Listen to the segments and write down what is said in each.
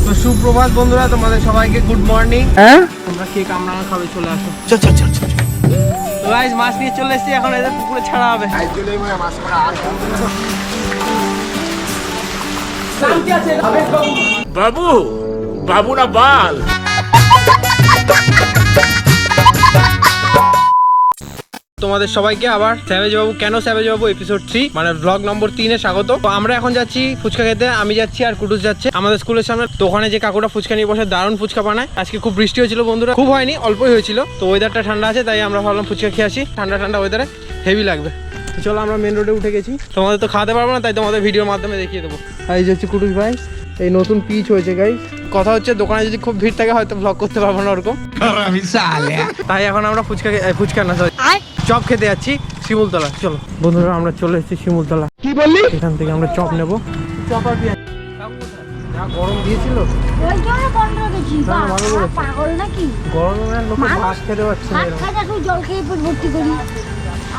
তো সুপ্রভাত বন্ধুরা, তোমাদের সবাইকে গুড মর্নিং। হ্যাঁ, তোমরা কে কামরাঙা খাবে চলে আসো। চল চল চল চল। তো গাইস মাছ নিয়ে চলে এসেছি, এখন এদের পুকুরে ছাড়া হবে। বাবু বাবু না বাল। তোমাদের সবাইকে আবার স্যাভেজ বাবু কেন স্যাভেজ বাবু এপিসোড 3 মানে ব্লগ নম্বর 3 এ স্বাগত। তো আমরা এখন যাচ্ছি ফুচকা খেতে, আমি যাচ্ছি আর কুটুস যাচ্ছে আমাদের স্কুলের সামনে। তো ওখানে যে কাকুটা ফুচকা নিয়ে বসে দারুণ ফুচকা বানায়। আজকে খুব বৃষ্টি হয়েছিল বন্ধুরা, খুব হয়নি, অল্পই হয়েছিল। তো ওয়েদারটা ঠান্ডা আছে, তাই আমরা ভাবলাম ফুচকা খেয়ে আসি, ঠান্ডা ঠান্ডা ওয়েদারে হেভি লাগবে। তো চলো আমরা মেন রোডে উঠে গেছি। তোমাদের তো খাওয়াতে পারবো না, তাই তোমাদের ভিডিওর মাধ্যমে দেখিয়ে দেবো। এই যে হচ্ছে কুটুস ভাই, এই নতুন পিচ হয়েছে গাইস। কথা হচ্ছে দোকানে যদি খুব ভিড় থাকে হয়তো ব্লগ করতে পারবো না ওরকম, তাই এখন আমরা ফুচকা না সরি চপ খেতে যাচ্ছি শিমুলতলা। চলো বন্ধুরা, আমরা চলে এসেছি শিমুলতলা। কি বললি? এখান থেকে আমরা চপ নেবো। চপ আর পেঁয়াজ যা গরম দিয়েছিল, পাগল নাকি গরমে লোকে ভাত খেতে পারছে না। জল খেয়ে ভর্তি করি।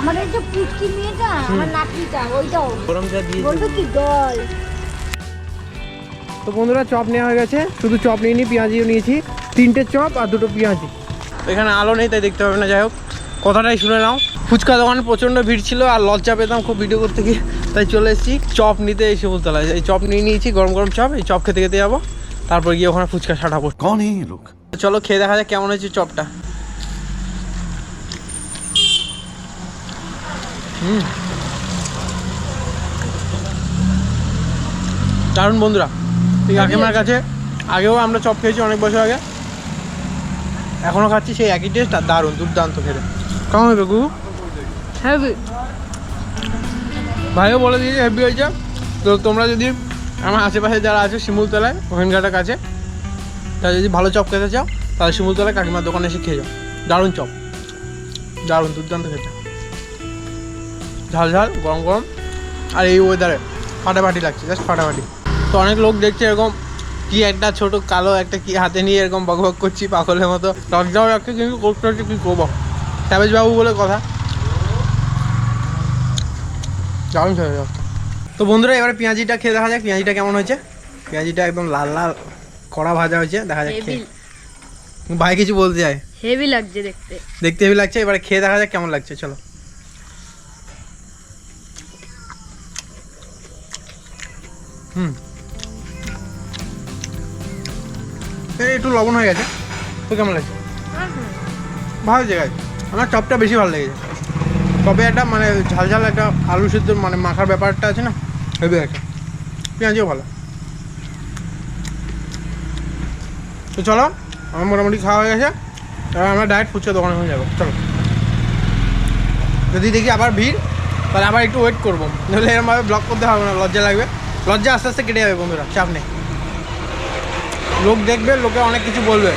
আমাদের যে পুচকি মেয়েটা, আমার নাতনিটা, ওইটাও গরম যা দিয়েছে বলবে কি জল। তো বন্ধুরা চপ নেওয়া হয়ে গেছে, শুধু চপ নিয়ে নি, পেঁয়াজিও নিয়েছি, 3টে চপ আর 2টো পেঁয়াজি। এখানে আলো নেই তাই দেখতে পাবে না, যাই হোক কথাটাই শুনে নাও। ফুচকা দোকানে প্রচণ্ড ভিড় ছিল আর লজ্জা পেতাম খুব ভিডিও করতে গিয়ে, তাই চলে এসেছি চপ নিতে এই শিমুলতলায়। এই চপ নিয়ে নিয়েছি, গরম গরম চপ, এই চপ খেতে খেতে যাবো, তারপর গিয়ে ওখানে ফুচকা ছাড়াবো। कौन है ये लोग? চলো খেয়ে দেখা যাক কেমন হয়েছে চপটা। দারুণ বন্ধুরা, এই কাকিমার কাছে আগেও আমরা চপ খেয়েছি অনেক বছর আগে, এখনও খাচ্ছি সেই একই টেস্ট আর দারুণ দুর্দান্ত খেতে। কেমন হবে গু? হেভি। ভাইও বলে দিয়েছে হেভি হয়েছে। তো তোমরা যদি আমার আশেপাশে যারা আছে শিমুলতলায় ওখানকাটার কাছে, তারা যদি ভালো চপ খেতে চাও তাহলে শিমুলতলায় কাকিমার দোকানে এসে খেয়ে যাও। দারুণ চপ, দারুণ দুর্দান্ত খেতে, ঝাল ঝাল গরম গরম, আর এই ওয়েদারে ফাটাফাটি লাগছে, জাস্ট ফাটাফাটি। তো অনেক লোক দেখছে এরকম কি একটা ছোট কালো একটা কি হাতে নিয়ে এরকম বকবক করছি পাগলের মতো, লজ্জাও রাখছে কিন্তু করতে হচ্ছে, কী করবো, স্যাভেজ বাবু বলে কথা। দারুণ খেয়ে যাচ্ছে। তো বন্ধুরা এবারে পেঁয়াজিটা খেয়ে দেখা যাক পেঁয়াজিটা কেমন হয়েছে। পেঁয়াজিটা একদম লাল লাল কড়া ভাজা হয়েছে, দেখা যাক খেয়ে। ভাই কিছু বলতে চাই? হেভি লাগছে দেখতে, দেখতে হেভি লাগছে, এবারে খেয়ে দেখা যাক কেমন লাগছে। চলো একটু লবণ হয়ে গেছে। তো কেমন লাগছে? ভালো জায়গায় আমার চপটা বেশি ভালো লেগেছে। তবে একটা মানে ঝাল ঝাল একটা আলু সিদ্ধ মানে মাখার ব্যাপারটা আছে না, হেভি একটা। পেঁয়াজিও ভালো। তো চলো আমার মোটামুটি খাওয়া হয়ে গেছে, এবার আমরা ডাইরেক্ট ফুচকা দোকানে হয়ে যাবো। চলো, যদি দেখি আবার ভিড় তাহলে আবার একটু ওয়েট করবো, নাহলে এরকমভাবে ব্লগ করতে হবে না, লজ্জা লাগবে। লজ্জা আস্তে আস্তে কেটে যাবে বন্ধুরা, চাপ নেই। লোক দেখবে, লোকে অনেক কিছু বলবে,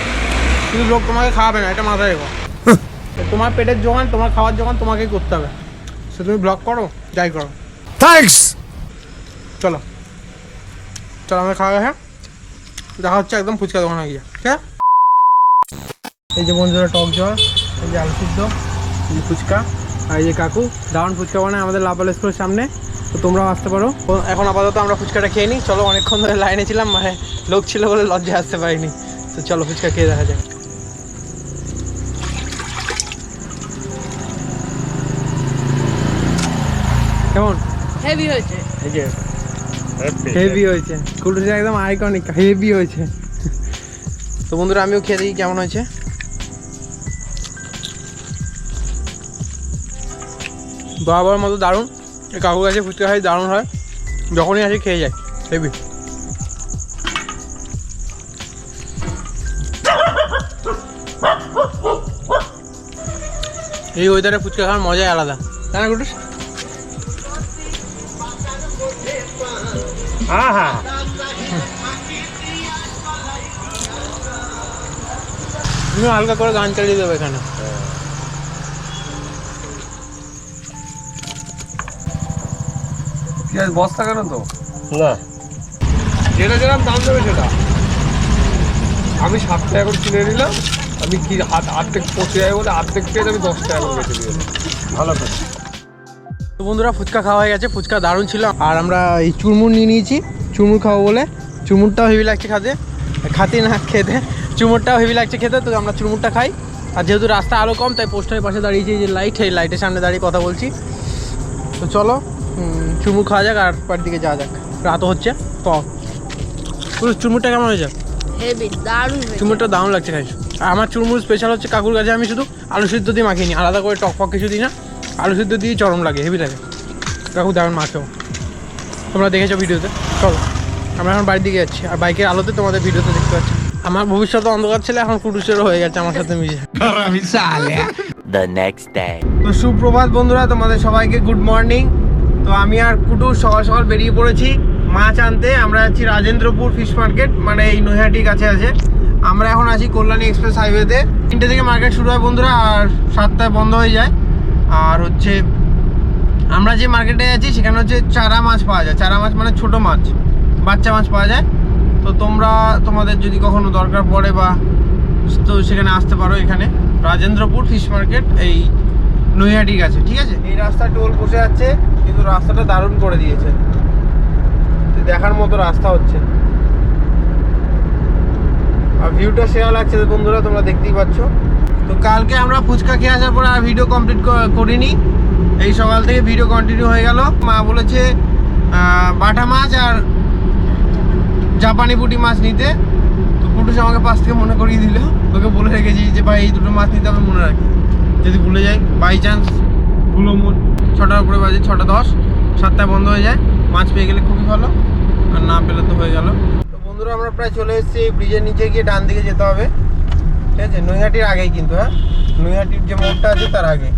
কিন্তু লোক তোমাকে খাওয়াবে না, এটা মাথায় রেখো। তোমার পেটের জোগান, তোমার খাওয়ার জোগান তোমাকেই করতে হবে। সে তুমি ব্লগ করো যাই করো। थैंक्स। চলো চলো আমরা খাওয়া হ্যাঁ, দেখা হচ্ছে একদম ফুচকা দোকানে গিয়ে, ঠিক আছে? এই যে বন্ধুরা টক জল, এই যে আলু সিদ্ধ, এই যে ফুচকা, আর এই যে কাকু দারুণ ফুচকা বানায় আমাদের লাপাল স্কুলের সামনে। তো তোমরাও আসতে পারো। এখন আপাতত আমরা ফুচকাটা খেয়ে নিই। চলো, অনেকক্ষণ ধরে লাইনে ছিলাম, মানে লোক ছিল বলে লজ্জা আসতে পারিনি। তো চলো ফুচকা খেয়ে দেখা যাক। কেমন? হেভি হয়েছে। এই যে হেভি হয়েছে, কুলুসে একদম আইকনিক, হেভি হয়েছে। তো বন্ধুরা আমিও খেয়ে দেখি কেমন হয়েছে। বরাবর মতো দারুণ। এই কাকুর কাছে ফুচকা খাই দারুণ হয়, যখনই আসি খেয়ে যায়, হেভি। এই ওয়েদারে ফুচকা খাওয়ার মজাই আলাদা, তাই না কুটুস? हाँ हाँ তুমি হালকা করে গান চালিয়ে দেবো এখানে। পেঁয়াজ বস্তা কেন তো ना যেটা যেরকম দাম দেবে সেটা। আমি 7 টাকা করে কিনে নিলাম, আমি কি অর্ধেক পচে যায় বলে অর্ধেক পেঁয়াজ আমি 10 টাকা করে বেচে দিলাম। ভালো করে। তো বন্ধুরা ফুচকা খাওয়া হয়ে গেছে, ফুচকা দারুণ ছিল। আর আমরা এই চুরমুর নিয়ে নিয়েছি, চুরমুর খাবো বলে। চুরমুরটাও হেভি লাগছে খেতে, খাতি না খেতে, চুমুরটাও হেভি লাগছে খেতে, তো আমরা চুমুরটা খাই। আর যেহেতু রাস্তা আরও কম, তাই পোস্টারের পাশে দাঁড়িয়েছি, যে লাইট, এই লাইটের সামনে দাঁড়িয়ে কথা বলছি। তো চলো চুমুর খাওয়া যাক আর বাড়ির দিকে যাওয়া যাক, রাতও হচ্ছে। তো চুমুরটা কেমন হয়েছে? হেভি দারুণ। চুমুরটা দারুণ লাগছে খাইছো। আর আমার চুরমুর স্পেশাল হচ্ছে কাকুর কাছে আমি শুধু আলু সিদ্ধ দিয়ে মাখিয়ে নিই, আলাদা করে টক ফক কিছু দিই না, আলু সিদ্ধ দিয়ে চরম লাগে, হেভি লাগে। কাকু দারুণ মাখেও, তোমরা দেখেছো ভিডিওতে। চলো আমরা এখন বাড়ির দিকে যাচ্ছি, আর বাইকের আলোতে তোমাদের ভিডিওতে দেখতে পাচ্ছি। আমার ভবিষ্যতে অন্ধকার ছিল, এখন কুটুসেরও হয়ে গেছে আমার সাথে মিশে। The next day. তো সুপ্রভাত বন্ধুরা, তোমাদের সবাইকে গুড মর্নিং। তো আমি আর কুটুস সকাল সকাল বেরিয়ে পড়েছি মাছ আনতে। আমরা যাচ্ছি রাজেন্দ্রপুর ফিশ মার্কেট, মানে এই নৈহাটির কাছে আছে। আমরা এখন আছি কল্যাণী এক্সপ্রেস হাইওয়েতে। 3টে থেকে মার্কেট শুরু হয় বন্ধুরা, আর 7টায় বন্ধ হয়ে যায়। আর হচ্ছে আমরা যে মার্কেটে আছি সেখানে হচ্ছে চারা মাছ পাওয়া যায়। চারা মাছ মানে ছোট মাছ, বাচ্চা মাছ পাওয়া যায়। তো তোমাদের যদি কখনো দরকার পড়ে বা তো সেখানে আসতে পারো। এখানে রাজেন্দ্রপুর ফিশ মার্কেট এই নৈহাটির কাছে, ঠিক আছে। এই রাস্তা টোল বসে যাচ্ছে, কিন্তু রাস্তাটা দারুণ করে দিয়েছে, দেখার মতো রাস্তা হচ্ছে। আর ভিউটা সেরা লাগছে বন্ধুরা, তোমরা দেখতেই পাচ্ছ। তো কালকে আমরা ফুচকা খেয়ে আসার পর আর ভিডিও কমপ্লিট করিনি। এই সকাল থেকে ভিডিও কন্টিনিউ হয়ে গেল। মা বলেছে বাটা মাছ আর জাপানি পুঁটি মাছ নিতে। তো কুটুস আমাকে পাশ থেকে মনে করিয়ে দিল, ওকে বলে রেখেছি যে ভাই এই দুটো মাছ নিতে হবে, মনে রাখি। যদি ভুলে যাই বাই চান্স, ভুলো 6টার উপরে বাজে, 6টা 10, 7টায় বন্ধ হয়ে যায়। মাছ পেয়ে গেলে খুবই ভালো, আর না পেলে তো হয়ে গেল। তো বন্ধুরা আমরা প্রায় চলে এসেছি। ব্রিজের নিচে গিয়ে ডান দিকে যেতে হবে, ঠিক আছে। নৈহাটির আগেই কিন্তু, হ্যাঁ, নৈহাটির যে মোড়টা আছে তার আগে।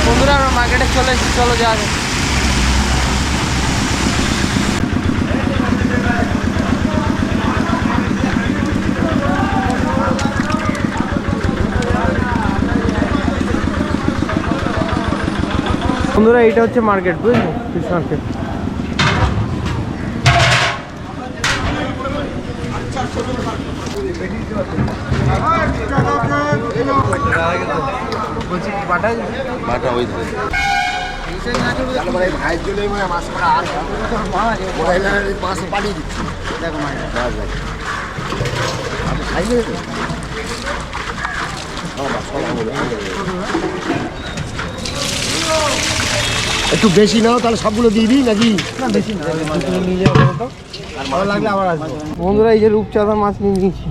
বন্ধুরা আমরা মার্কেটে চলে এসেছি, চলো যাওয়া যাক। বন্ধুরা এইটা হচ্ছে মার্কেট, বুঝলি, ফিশ মার্কেট। বলছি বাটা ওই ভাইয়ের জন্য মাছ করা আর মাছ পাঠিয়ে দিচ্ছি। দেখো মাছ খাইলে একটু বেশি নাও, তাহলে সবগুলো দিয়ে দিই নাকি? না বেশি না, নিয়ে যাবো তো, ভালো লাগলে আবার আসবো। বন্ধুরা এই যে রূপচাঁদা মাছ নিয়ে নিয়েছি।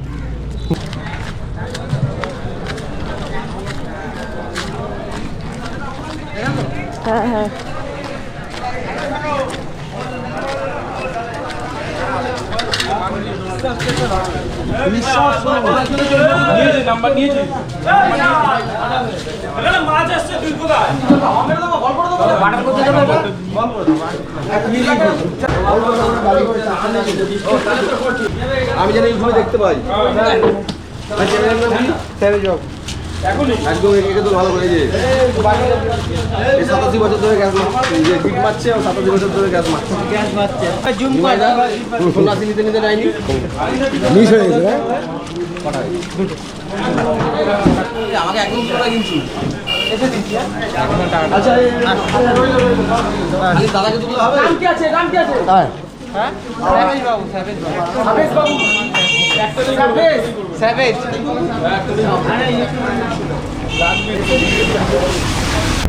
হ্যাঁ হ্যাঁ আমি যেন এইভাবে দেখতে পাই একদম একে তো ভালো করে যে 87 বছর ধরে গ্যাস মারছে, 87 বছর ধরে গ্যাস মারছে। সন্ন্যাসী নিতে নিতে যায়নি, মিস হয়ে গেছে। আমাকে একদম টাকা কিন্তু দাদাকে তুলতে হবে।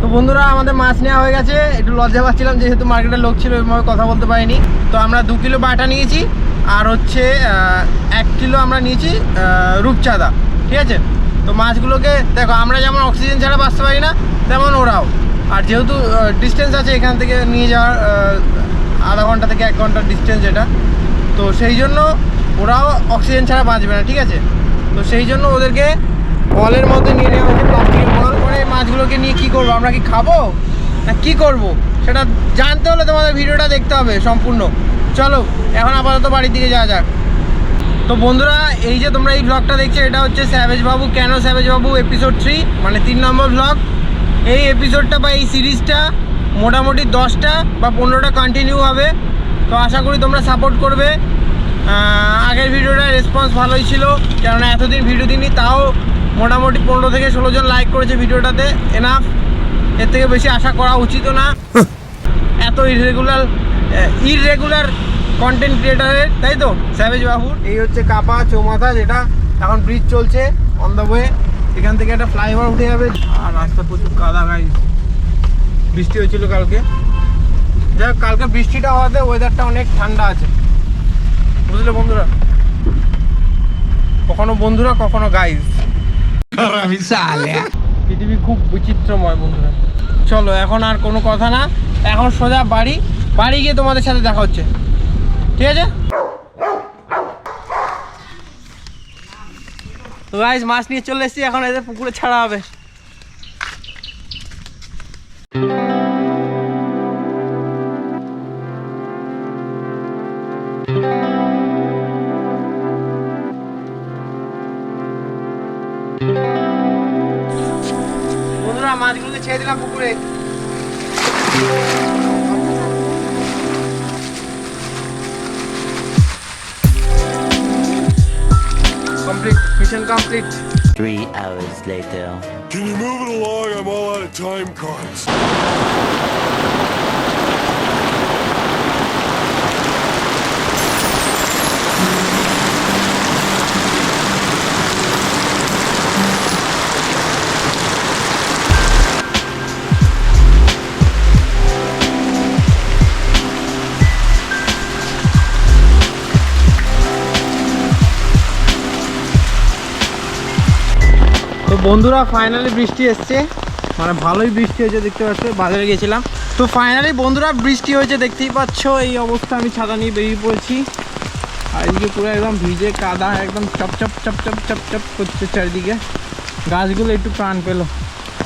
তো বন্ধুরা আমাদের মাছ নেওয়া হয়ে গেছে। একটু লজ্জা পাচ্ছিলাম যেহেতু মার্কেটের লোক ছিল, ওইভাবে কথা বলতে পারিনি। তো আমরা 2 কিলো বাটা নিয়েছি, আর হচ্ছে 1 কিলো আমরা নিয়েছি রূপচাঁদা, ঠিক আছে। তো মাছগুলোকে দেখো, আমরা যেমন অক্সিজেন ছাড়া বাঁচতে পারি না, তেমন ওরাও। আর যেহেতু ডিস্টেন্স আছে এখান থেকে নিয়ে যাওয়ার, আধা ঘন্টা থেকে 1 ঘন্টার ডিস্টেন্স এটা, তো সেই জন্য ওরাও অক্সিজেন ছাড়া বাঁচবে না, ঠিক আছে। তো সেই জন্য ওদেরকে বলের মধ্যে নিয়ে নেওয়া হচ্ছে, প্লাস্টিকের বল করে। মাছগুলোকে নিয়ে কী করবো, আমরা কি খাবো না কী করবো সেটা জানতে হলে তোমাদের ভিডিওটা দেখতে হবে সম্পূর্ণ। চলো এখন আপাতত বাড়ির দিকে যাওয়া যাক। তো বন্ধুরা এই যে তোমরা এই ব্লগটা দেখছো, এটা হচ্ছে স্যাভেজ বাবু কেন স্যাভেজ বাবু এপিসোড 3, মানে 3 নম্বর ব্লগ। এই এপিসোডটা বা এই সিরিজটা মোটামুটি 10টা বা 15টা কন্টিনিউ হবে। তো আশা করি তোমরা সাপোর্ট করবে। আগের ভিডিওটার রেসপন্স ভালোই ছিল, কেননা এতদিন ভিডিও দিইনি, তাও মোটামুটি 15 থেকে 16 জন লাইক করেছে ভিডিওটাতে, এনাফ। এর থেকে বেশি আশা করা উচিত না এত ইররেগুলার কন্টেন্ট ক্রিয়েটারের, তাই তো? স্যাভেজ বাবুর এই হচ্ছে কাপা চৌমাথা, যেটা এখন ব্রিজ চলছে অন দ্য ওয়ে। এখান থেকে একটা ফ্লাইওভার উঠে যাবে। আর রাস্তা প্রচুর কাদা, গাইস। বৃষ্টি হয়েছিল কালকে, যাই হোক কালকে বৃষ্টিটা হওয়াতে ওয়েদারটা অনেক ঠান্ডা আছে, বুঝলে বন্ধুরা? কখনো বন্ধুরা, কখনো গাইস। পৃথিবী খুব বিচিত্রময় বন্ধুরা। চলো এখন আর কোনো কথা না, এখন সোজা বাড়ি গিয়ে তোমাদের সাথে দেখা হচ্ছে, ঠিক আছে? তো গাইস মাছ নিয়ে চলে এসেছি, এখন এদের পুকুরে ছাড়া হবে। বন্ধুরা মাছগুলোকে ছেড়ে দিলাম পুকুরে। Complete, mission complete. 3 hours later. Can you move it along? I'm all out of time cards. তো বন্ধুরা ফাইনালি বৃষ্টি এসছে, মানে ভালোই বৃষ্টি হয়েছে, দেখতে পাচ্ছ। বাজারে গেছিলাম, তো ফাইনালি বন্ধুরা বৃষ্টি হয়েছে, দেখতেই পাচ্ছ। এই অবস্থা, আমি ছাতা নিয়ে বেরিয়ে পড়েছি। আর এদিকে পুরো একদম ভিজে কাদা, একদম চপচপ চপচপ চপচপ করছে চারিদিকে। গাছগুলো একটু প্রাণ পেলো।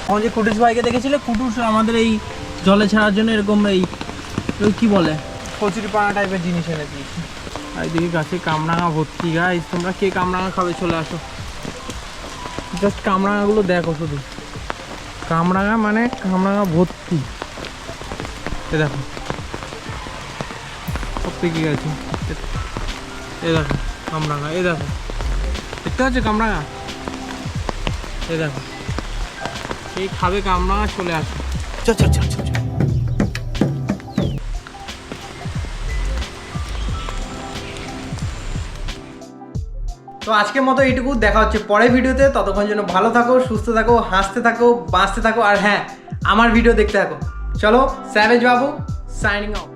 এখন যে কুটুস ভাইকে দেখেছিলে, কুটুস আমাদের এই জলে ছাড়ার জন্য এরকম এই কি বলে কচুরি পানা টাইপের জিনিস এনে দিয়েছি। আর এদিকে গাছে কামরাঙা ভর্তি। গাইস তোমরা কে কামরাঙা খাবে চলে আসো। জাস্ট কামরাঙাগুলো দেখো, শুধু কামরাঙা, মানে কামরাঙা ভর্তি। এ দেখো সব পেকে গেছে। এ দেখো কামরাঙা, এ দেখো, দেখতে পাচ্ছ কামরাঙা? এ দেখো, এই খাবে কামরাঙা, চলে আসো। চল চল চল চল। তো আজকের মতো এইটুকু, দেখা হচ্ছে পরের ভিডিওতে। ততক্ষণ জন্য ভালো থাকো, সুস্থ থাকো, হাসতে থাকো, বাঁচতে থাকো, আর হ্যাঁ আমার ভিডিও দেখতে থাকো। চলো, স্যাভেজ বাবু সাইনিং অফ।